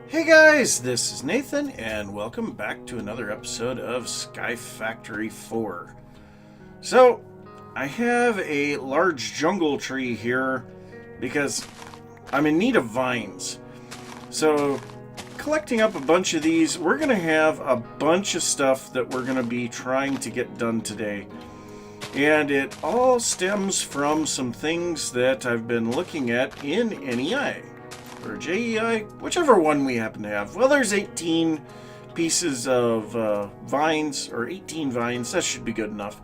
Hey guys, this is Nathan, and welcome back to another episode of Sky Factory 4. So, I have a large jungle tree here because I'm in need of vines. So, collecting up a bunch of these, we're going to have a bunch of stuff that we're going to be trying to get done today. And it all stems from some things that I've been looking at in NEI. Or JEI, whichever one we happen to have. Well, there's 18 pieces of vines, or 18 vines. That should be good enough.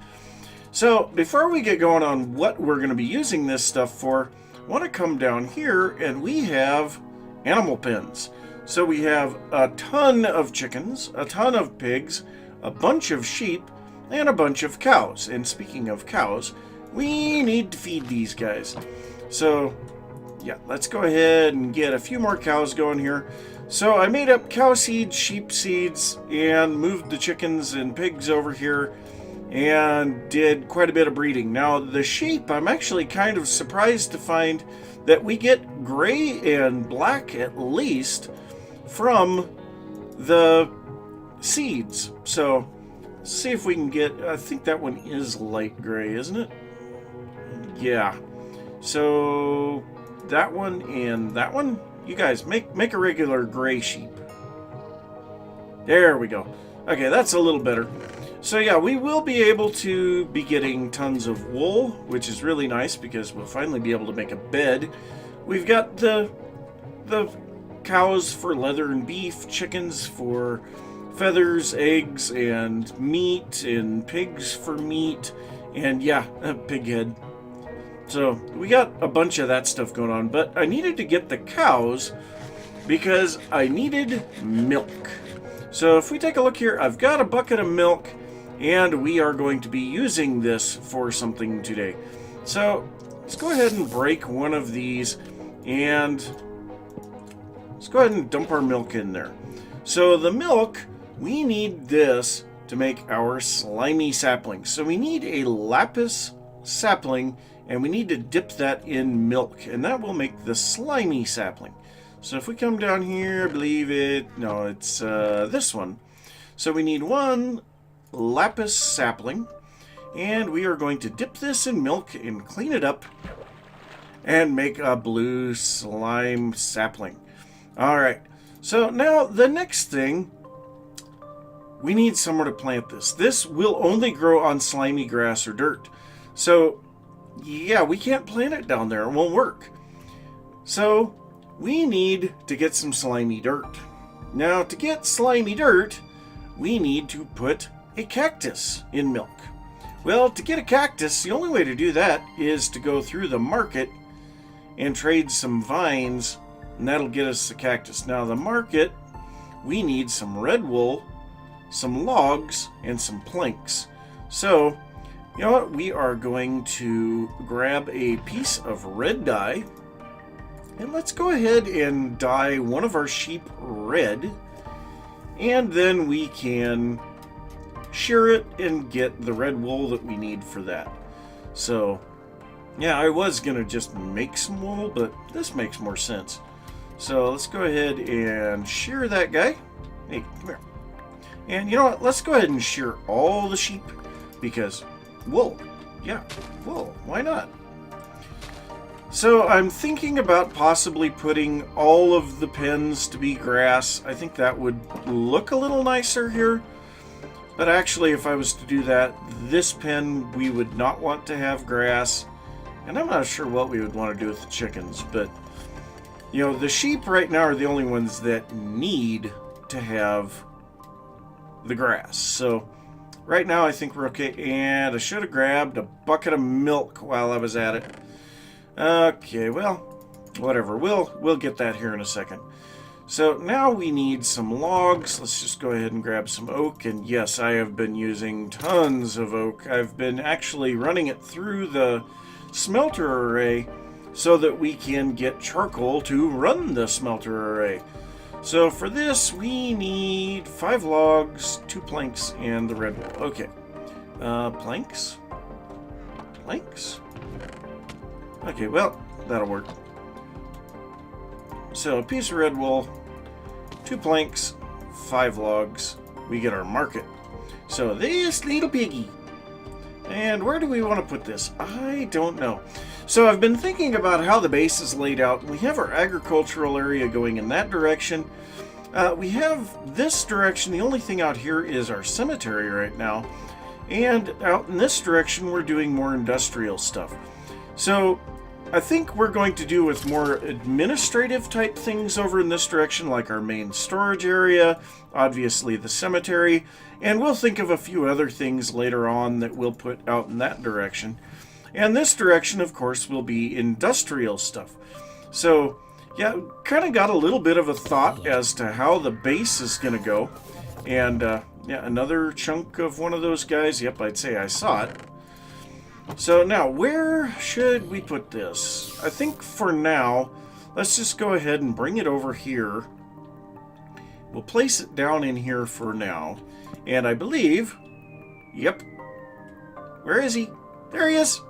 So, before we get going on what we're going to be using this stuff for, I want to come down here, and we have animal pens. So we have a ton of chickens, a ton of pigs, a bunch of sheep, and a bunch of cows. And speaking of cows, we need to feed these guys. So, yeah, let's go ahead and get a few more cows going here. So I made up cow seeds, sheep seeds, and moved the chickens and pigs over here and did quite a bit of breeding. Now the sheep, I'm actually kind of surprised to find that we get gray and black at least from the seeds. So let's see if we can get, I think that one is light gray, isn't it? Yeah. So that one and that one, you guys make a regular gray sheep. There we go. Okay, that's a little better. So yeah, we will be able to be getting tons of wool, which is really nice because we'll finally be able to make a bed. We've got the cows for leather and beef, chickens for feathers, eggs, and meat, and pigs for meat, and yeah, a pig head. So we got a bunch of that stuff going on, but I needed to get the cows because I needed milk. So if we take a look here, I've got a bucket of milk, and we are going to be using this for something today. So let's go ahead and break one of these, and let's go ahead and dump our milk in there. So the milk, we need this to make our slimy saplings. So we need a lapis sapling, and we need to dip that in milk, and that will make the slimy sapling. So if we come down here, I believe it's this one. So we need one lapis sapling, and we are going to dip this in milk and clean it up and make a blue slime sapling. Alright, so now the next thing, we need somewhere to plant this. This will only grow on slimy grass or dirt. So yeah, we can't plant it down there. It won't work. So we need to get some slimy dirt. Now, to get slimy dirt, we need to put a cactus in milk. Well, to get a cactus, the only way to do that is to go through the market and trade some vines, and that'll get us the cactus. Now, the market, we need some red wool, some logs, and some planks. So you know what? We are going to grab a piece of red dye, and let's go ahead and dye one of our sheep red, and then we can shear it and get the red wool that we need for that. So yeah, I was going to just make some wool, but this makes more sense. So let's go ahead and shear that guy. Hey, come here. And you know what? Let's go ahead and shear all the sheep because wool. Yeah, wool. Why not? So I'm thinking about possibly putting all of the pens to be grass. I think that would look a little nicer here. But actually, if I was to do that, this pen we would not want to have grass. And I'm not sure what we would want to do with the chickens. But, you know, the sheep right now are the only ones that need to have the grass. So right now, I think we're okay, and I should have grabbed a bucket of milk while I was at it. Okay, well, whatever. We'll get that here in a second. So now we need some logs. Let's just go ahead and grab some oak, and yes, I have been using tons of oak. I've been actually running it through the smelter array so that we can get charcoal to run the smelter array. So for this, we need 5 logs, 2 planks, and the red wool. Okay. Planks? Planks? Okay, well, that'll work. So a piece of red wool, 2 planks, 5 logs. We get our market. So this little piggy. And where do we want to put this? I don't know. So I've been thinking about how the base is laid out. We have our agricultural area going in that direction. We have this direction. The only thing out here is our cemetery right now. And out in this direction, we're doing more industrial stuff. So I think we're going to do with more administrative type things over in this direction, like our main storage area, obviously the cemetery, and we'll think of a few other things later on that we'll put out in that direction. And this direction, of course, will be industrial stuff. So, yeah, kind of got a little bit of a thought as to how the base is going to go. And, yeah, another chunk of one of those guys. Yep, I'd say I saw it. So now, where should we put this? I think for now, let's just go ahead and bring it over here. We'll place it down in here for now. And I believe, yep, where is he? There he is.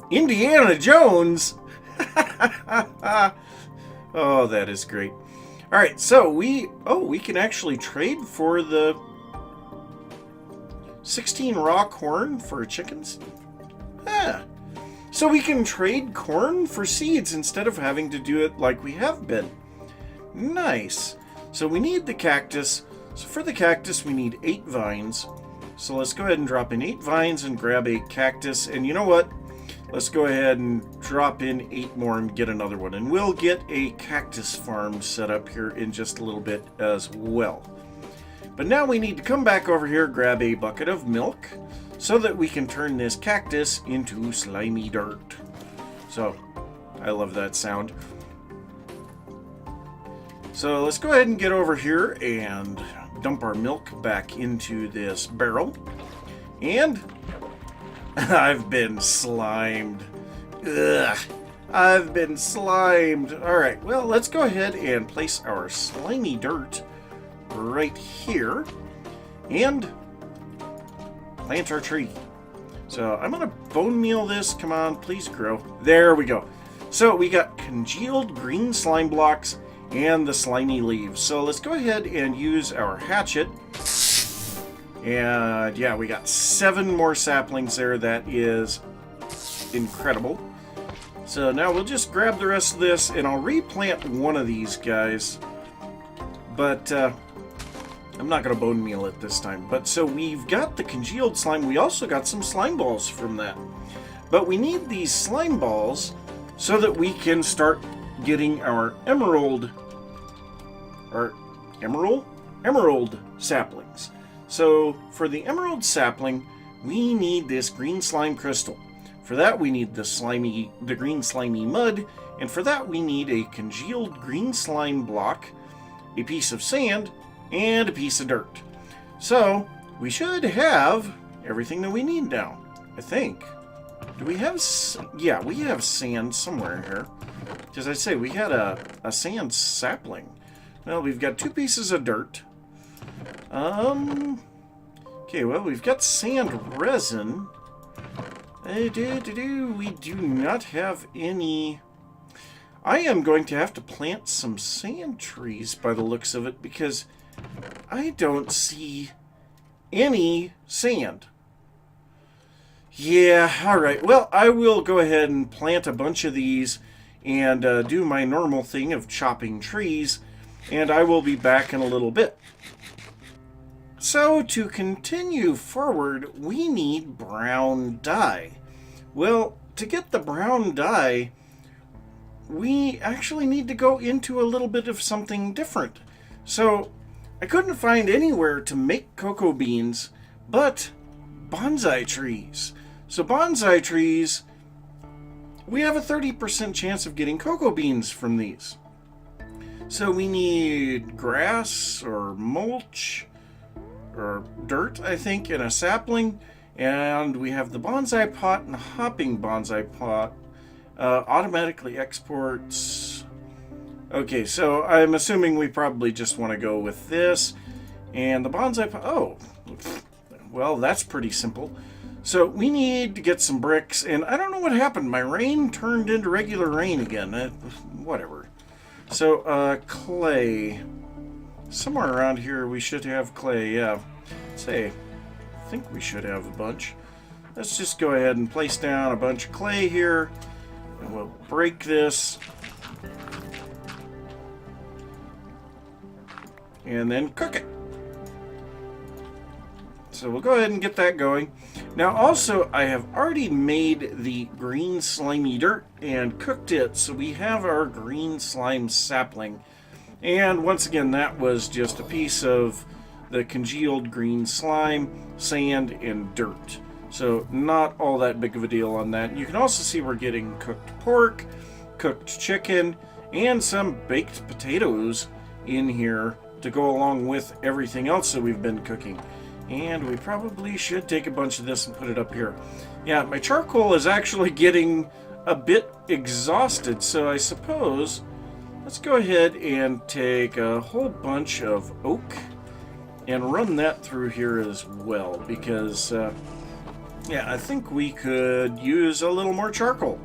Indiana Jones. Oh, that is great. All right, so we can actually trade for the 16 raw corn for chickens? Ah. So we can trade corn for seeds instead of having to do it like we have been. Nice. So we need the cactus. So for the cactus, we need 8 vines. So let's go ahead and drop in 8 vines and grab a cactus. And you know what? Let's go ahead and drop in 8 more and get another one. And we'll get a cactus farm set up here in just a little bit as well. But now we need to come back over here, grab a bucket of milk, so that we can turn this cactus into slimy dirt. So, I love that sound. So let's go ahead and get over here and dump our milk back into this barrel. And I've been slimed. Ugh. I've been slimed. Alright, well, let's go ahead and place our slimy dirt right here and plant our tree. So I'm going to bone meal this. Come on, please grow. There we go. So we got congealed green slime blocks and the slimy leaves. So let's go ahead and use our hatchet. And yeah, we got 7 more saplings there. That is incredible. So now we'll just grab the rest of this and I'll replant one of these guys. But I'm not going to bone meal it this time. But so we've got the congealed slime. We also got some slime balls from that. But we need these slime balls so that we can start getting our emerald saplings. So for the emerald sapling, we need this green slime crystal. For that we need the green slimy mud, and for that we need a congealed green slime block, a piece of sand, and a piece of dirt. So we should have everything that we need now, I think. Do we have... Yeah, we have sand somewhere here. Because I say, we had a sand sapling. Well, we've got 2 pieces of dirt. Okay, well, we've got sand resin. We do not have any... I am going to have to plant some sand trees by the looks of it, because I don't see any sand. Yeah, alright. Well, I will go ahead and plant a bunch of these and do my normal thing of chopping trees, and I will be back in a little bit. So, to continue forward, we need brown dye. Well, to get the brown dye, we actually need to go into a little bit of something different. So, I couldn't find anywhere to make cocoa beans, but bonsai trees. So bonsai trees, we have a 30% chance of getting cocoa beans from these. So we need grass or mulch or dirt, I think, and a sapling. And we have the bonsai pot and the hopping bonsai pot. Automatically exports. Okay, so I'm assuming we probably just want to go with this. And the bonsai pot... Oh, well, that's pretty simple. So we need to get some bricks. And I don't know what happened. My rain turned into regular rain again. Whatever. So, clay. Somewhere around here we should have clay, yeah. Say, I think we should have a bunch. Let's just go ahead and place down a bunch of clay here. And we'll break this. And then cook it. So we'll go ahead and get that going. Now also, I have already made the green slimy dirt and cooked it. So we have our green slime sapling. And once again, that was just a piece of the congealed green slime, sand, and dirt. So not all that big of a deal on that. You can also see we're getting cooked pork, cooked chicken, and some baked potatoes in here to go along with everything else that we've been cooking. And we probably should take a bunch of this and put it up here. Yeah, my charcoal is actually getting a bit exhausted, so I suppose let's go ahead and take a whole bunch of oak and run that through here as well, because yeah, I think we could use a little more charcoal.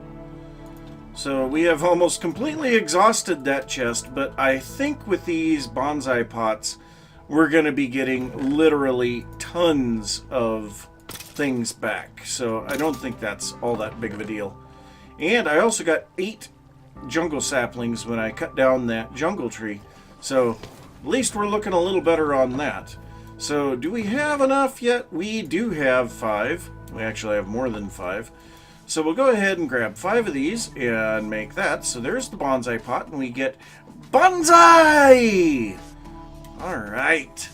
So we have almost completely exhausted that chest, but I think with these bonsai pots, we're going to be getting literally tons of things back. So I don't think that's all that big of a deal. And I also got 8 jungle saplings when I cut down that jungle tree. So at least we're looking a little better on that. So do we have enough yet? We do have 5. We actually have more than 5. So we'll go ahead and grab 5 of these and make that. So there's the bonsai pot, and we get bonsai! Alright.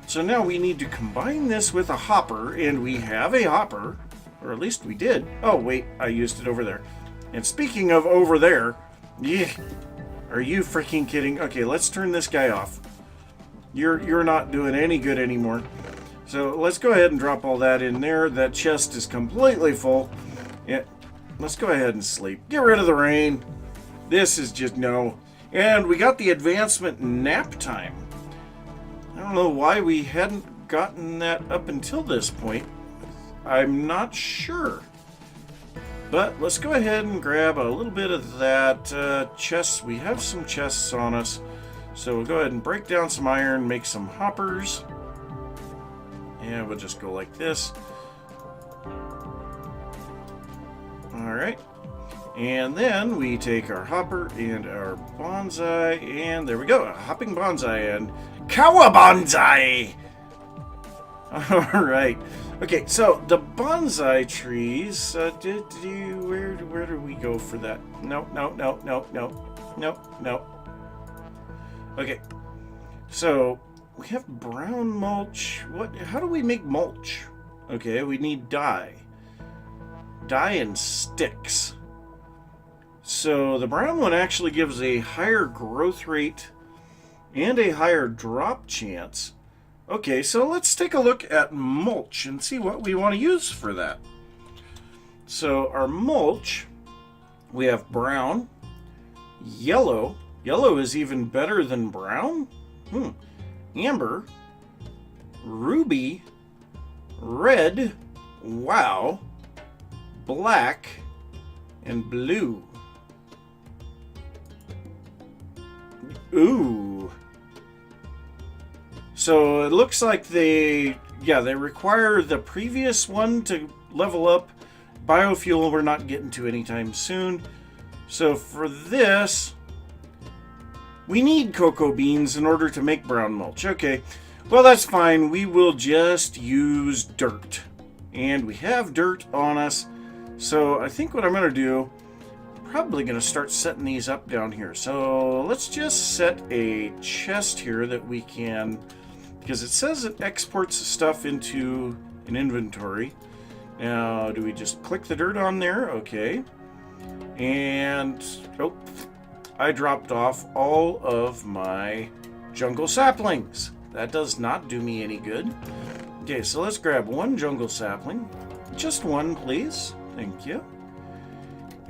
So now we need to combine this with a hopper, and we have a hopper. Or at least we did. Oh, wait, I used it over there. And speaking of over there, yeah, are you freaking kidding? Okay, let's turn this guy off. You're not doing any good anymore. So let's go ahead and drop all that in there. That chest is completely full. Yeah, let's go ahead and sleep. Get rid of the rain. This is just no. And we got the advancement nap time. I don't know why we hadn't gotten that up until this point. I'm not sure. But let's go ahead and grab a little bit of that chest. We have some chests on us. So we'll go ahead and break down some iron, make some hoppers. And we'll just go like this. Alright. And then we take our hopper and our bonsai, and there we go, a hopping bonsai and Kawabonsai! Alright. Okay, so the bonsai trees, where do we go for that? No. Okay, so we have brown mulch. How do we make mulch? Okay, we need dye. Dye and sticks. So the brown one actually gives a higher growth rate and a higher drop chance. Okay, so let's take a look at mulch and see what we want to use for that. So our mulch, we have brown, yellow. Yellow is even better than brown. Amber, ruby, red, wow, black, and blue. Ooh. So it looks like they require the previous one to level up. Biofuel we're not getting to anytime soon. So for this, we need cocoa beans in order to make brown mulch. Okay, well that's fine. We will just use dirt. And we have dirt on us. So I think what I'm going to do, probably going to start setting these up down here. So let's just set a chest here that we can, because it says it exports stuff into an inventory. Now, do we just click the dirt on there? Okay. And, oh, I dropped off all of my jungle saplings. That does not do me any good. Okay, so let's grab one jungle sapling. Just one, please. Thank you.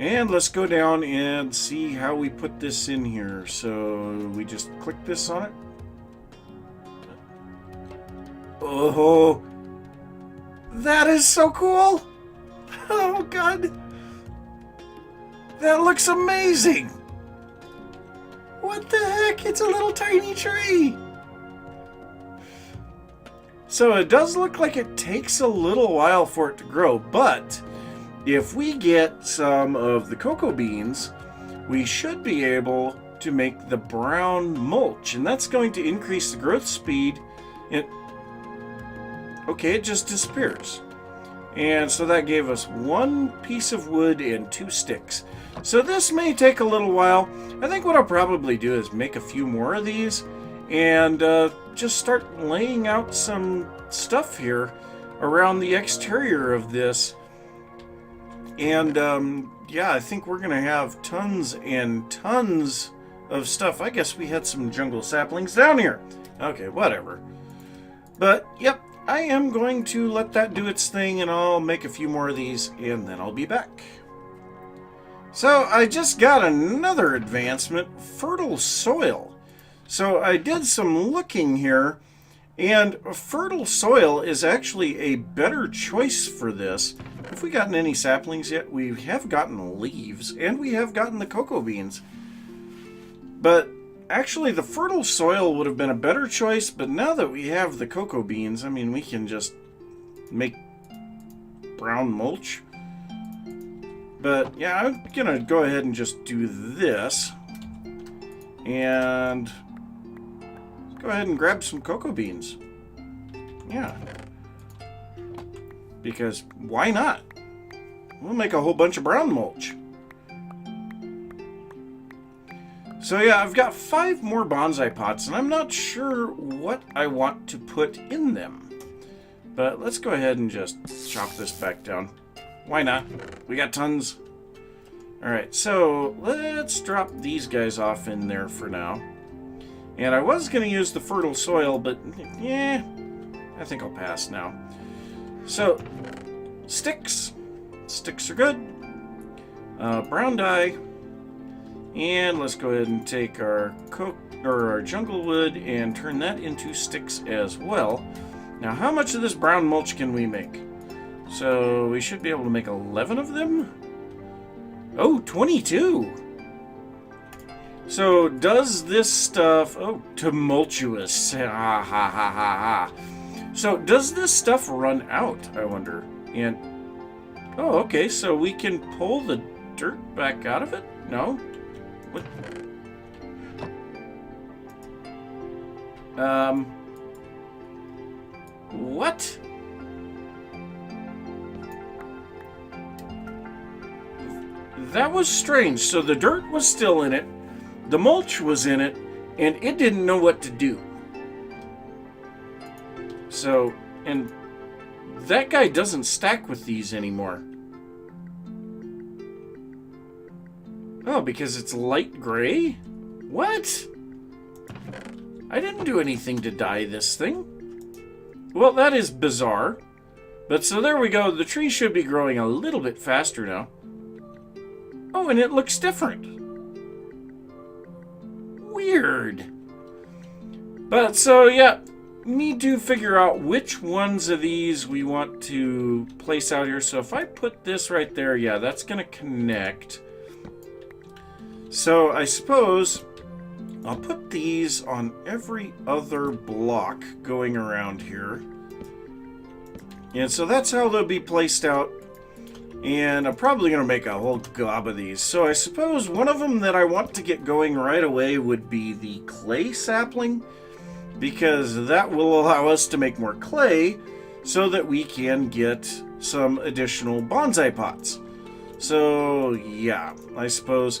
And let's go down and see how we put this in here. So we just click this on it. Oh, that is so cool. Oh, God. That looks amazing. What the heck? It's a little tiny tree! So it does look like it takes a little while for it to grow, but if we get some of the cocoa beans, we should be able to make the brown mulch, and that's going to increase the growth speed. Okay, it just disappears. And so that gave us 1 piece of wood and 2 sticks. So this may take a little while. I think what I'll probably do is make a few more of these and just start laying out some stuff here around the exterior of this. And yeah, I think we're gonna have tons and tons of stuff. I guess we had some jungle saplings down here. Okay, whatever. But yep, I am going to let that do its thing, and I'll make a few more of these and then I'll be back. So I just got another advancement, fertile soil. So I did some looking here, and fertile soil is actually a better choice for this. Have we gotten any saplings yet? We have gotten leaves, and we have gotten the cocoa beans. But actually the fertile soil would have been a better choice, but now that we have the cocoa beans, I mean, we can just make brown mulch. But yeah, I'm gonna go ahead and just do this. And go ahead and grab some cocoa beans. Yeah. Because why not? We'll make a whole bunch of brown mulch. So yeah, I've got 5 more bonsai pots, and I'm not sure what I want to put in them. But let's go ahead and just chop this back down. Why not? We got tons. Alright, so let's drop these guys off in there for now. And I was going to use the fertile soil, but yeah, I think I'll pass now. So, sticks. Sticks are good. Brown dye. And let's go ahead and take our jungle wood and turn that into sticks as well. Now, how much of this brown mulch can we make? So we should be able to make 11 of them. Oh, 22. So does this stuff... Oh, tumultuous. Ha ha ha ha ha. So does this stuff run out, I wonder? And... Oh, okay, so we can pull the dirt back out of it? No? What? What? That was strange. So the dirt was still in it, the mulch was in it, and it didn't know what to do. So, and that guy doesn't stack with these anymore. Oh, because it's light gray? What? I didn't do anything to dye this thing. Well, that is bizarre. But so there we go. The tree should be growing a little bit faster now. Oh, and it looks different. Weird. But so, yeah, need to figure out which ones of these we want to place out here. So if I put this right there, yeah, that's going to connect. So I suppose I'll put these on every other block going around here. And so that's how they'll be placed out. And I'm probably going to make a whole gob of these. So I suppose one of them that I want to get going right away would be the clay sapling, because that will allow us to make more clay so that we can get some additional bonsai pots. So yeah, I suppose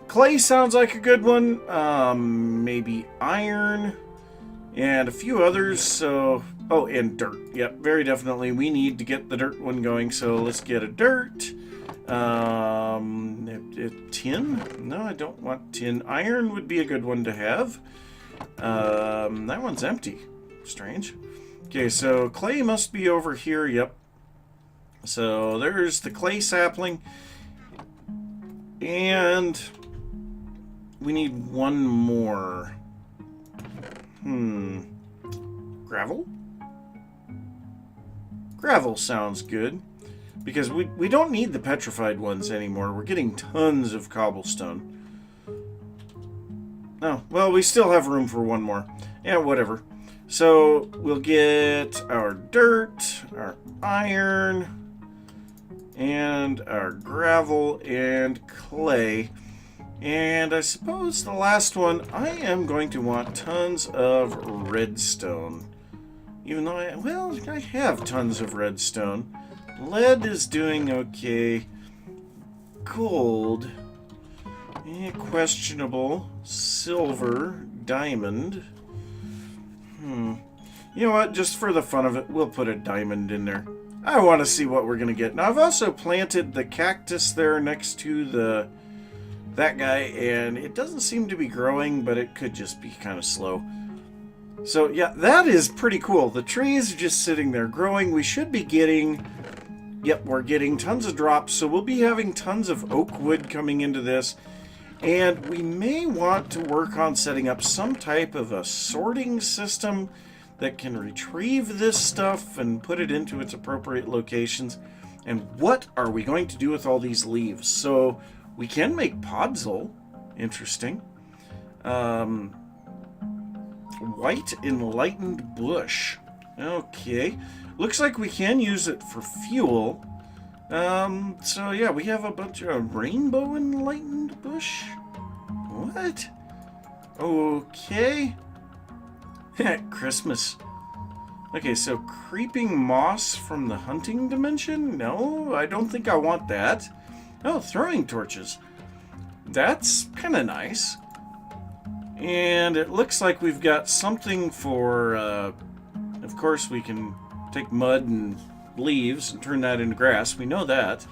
clay sounds like a good one. Maybe iron and a few others. So, oh, and dirt. Yep, very definitely. We need to get the dirt one going. So let's get a dirt. Tin? No, I don't want tin. Iron would be a good one to have. That one's empty. Strange. Okay, so clay must be over here. Yep. So there's the clay sapling. And we need one more. Gravel? Gravel sounds good. Because we don't need the petrified ones anymore. We're getting tons of cobblestone. Oh, well, we still have room for one more. Yeah, whatever. So we'll get our dirt, our iron, and our gravel and clay. And I suppose the last one, I am going to want tons of redstone. Even though I have tons of redstone. Lead is doing okay. Gold, questionable. Silver, diamond. You know what? Just for the fun of it, we'll put a diamond in there. I want to see what we're going to get. Now, I've also planted the cactus there next to that guy, and it doesn't seem to be growing, but it could just be kind of slow. So, yeah, that is pretty cool. The trees are just sitting there growing. We should be getting... Yep, we're getting tons of drops, so we'll be having tons of oak wood coming into this. And we may want to work on setting up some type of a sorting system that can retrieve this stuff and put it into its appropriate locations. And what are we going to do with all these leaves? So we can make podzol. Interesting. White enlightened bush. Okay. Looks like we can use it for fuel. So yeah, we have a bunch of rainbow enlightened bush. What? Okay. Christmas. Okay, so creeping moss from the hunting dimension? No, I don't think I want that. Oh, throwing torches. That's kind of nice. And it looks like we've got something for, of course we can take mud and leaves and turn that into grass. We know that.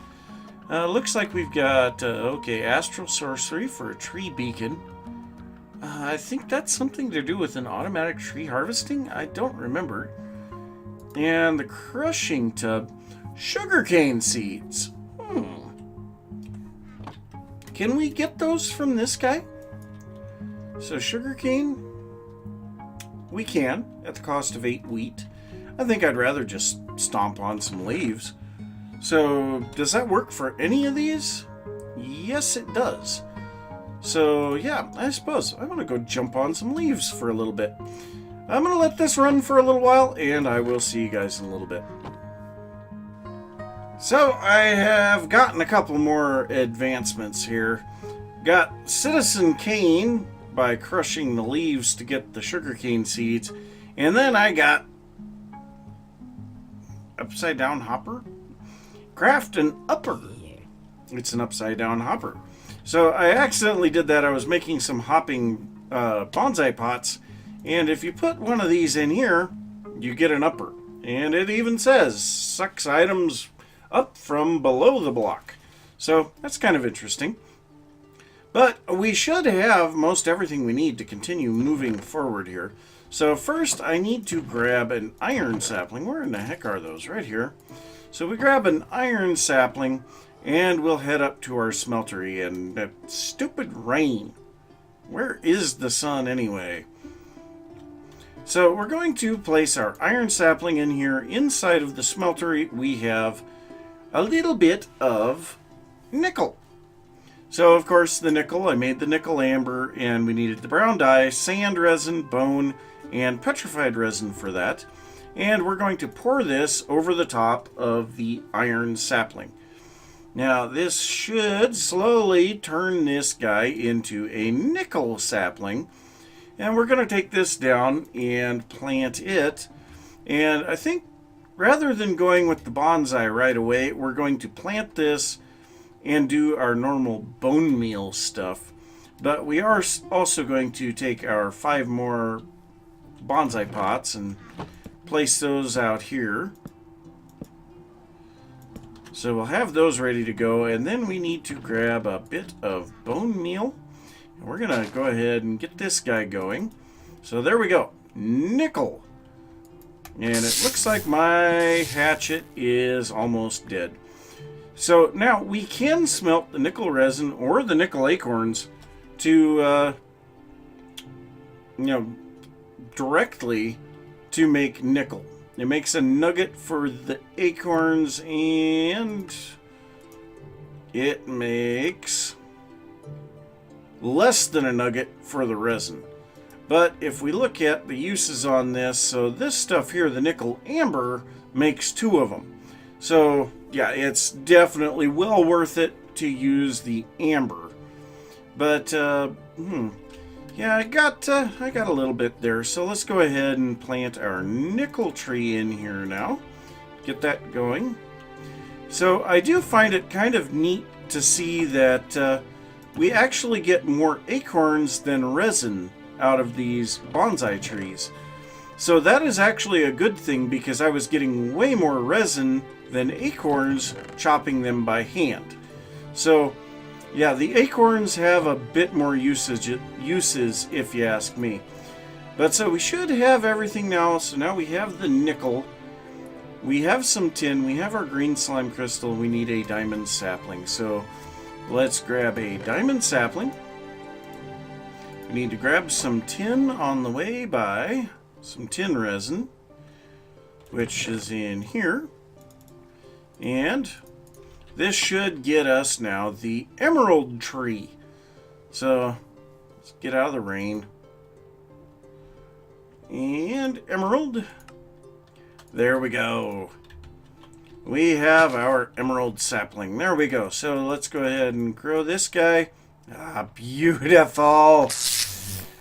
Looks like we've got, okay, astral sorcery for a tree beacon. I think that's something to do with an automatic tree harvesting? I don't remember. And the crushing tub. Sugarcane seeds. Can we get those from this guy? So sugarcane, we can, at the cost of 8 wheat. I think I'd rather just stomp on some leaves. So, does that work for any of these? Yes, it does. So, yeah, I suppose I'm going to go jump on some leaves for a little bit. I'm going to let this run for a little while, and I will see you guys in a little bit. So, I have gotten a couple more advancements here. Got Citizen Cane by crushing the leaves to get the sugarcane seeds. And then I got upside down hopper. Craft an upper. It's an upside down hopper. So I accidentally did that. I was making some hopping bonsai pots. And if you put one of these in here, you get an upper. And it even says, sucks items up from below the block. So that's kind of interesting. But we should have most everything we need to continue moving forward here. So first I need to grab an iron sapling. Where in the heck are those? Right here. So we grab an iron sapling and we'll head up to our smeltery. And that stupid rain. Where is the sun anyway? So we're going to place our iron sapling in here. Inside of the smeltery we have a little bit of nickel. So, of course, the nickel, I made the nickel amber, and we needed the brown dye, sand resin, bone, and petrified resin for that. And we're going to pour this over the top of the iron sapling. Now, this should slowly turn this guy into a nickel sapling. And we're going to take this down and plant it. And I think rather than going with the bonsai right away, we're going to plant this and do our normal bone meal stuff. But we are also going to take our 5 more bonsai pots and place those out here. So we'll have those ready to go, and then we need to grab a bit of bone meal. And we're going to go ahead and get this guy going. So there we go. Nickel. And it looks like my hatchet is almost dead. So now we can smelt the nickel resin or the nickel acorns to, directly to make nickel. It makes a nugget for the acorns and it makes less than a nugget for the resin. But if we look at the uses on this, so this stuff here, the nickel amber, makes 2 of them. So yeah, it's definitely well worth it to use the amber. But yeah, I got a little bit there. So let's go ahead and plant our nickel tree in here now. Get that going. So I do find it kind of neat to see that we actually get more acorns than resin out of these bonsai trees. So that is actually a good thing, because I was getting way more resin than acorns chopping them by hand. So yeah, the acorns have a bit more uses if you ask me. But so we should have everything now. So now we have the nickel, we have some tin, we have our green slime crystal, we need a diamond sapling. So let's grab a diamond sapling. We need to grab some tin on the way by some tin resin, which is in here. And this should get us now the emerald tree. So let's get out of the rain. And emerald. There we go. We have our emerald sapling. There we go. So let's go ahead and grow this guy. Ah, beautiful.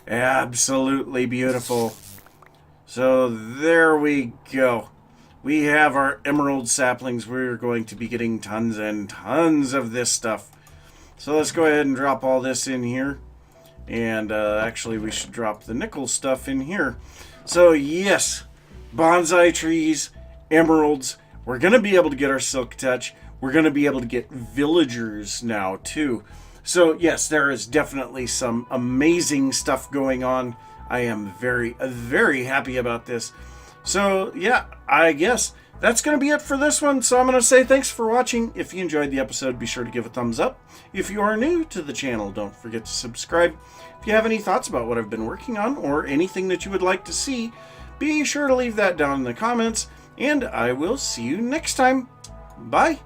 Absolutely beautiful. So there we go. We have our emerald saplings. We're going to be getting tons and tons of this stuff. So let's go ahead and drop all this in here. And actually we should drop the nickel stuff in here. So yes, bonsai trees, emeralds. We're going to be able to get our silk touch. We're going to be able to get villagers now too. So yes, there is definitely some amazing stuff going on. I am very, very happy about this. So yeah, I guess that's going to be it for this one. So I'm going to say thanks for watching. If you enjoyed the episode, be sure to give a thumbs up. If you are new to the channel, don't forget to subscribe. If you have any thoughts about what I've been working on or anything that you would like to see, be sure to leave that down in the comments. And I will see you next time. Bye.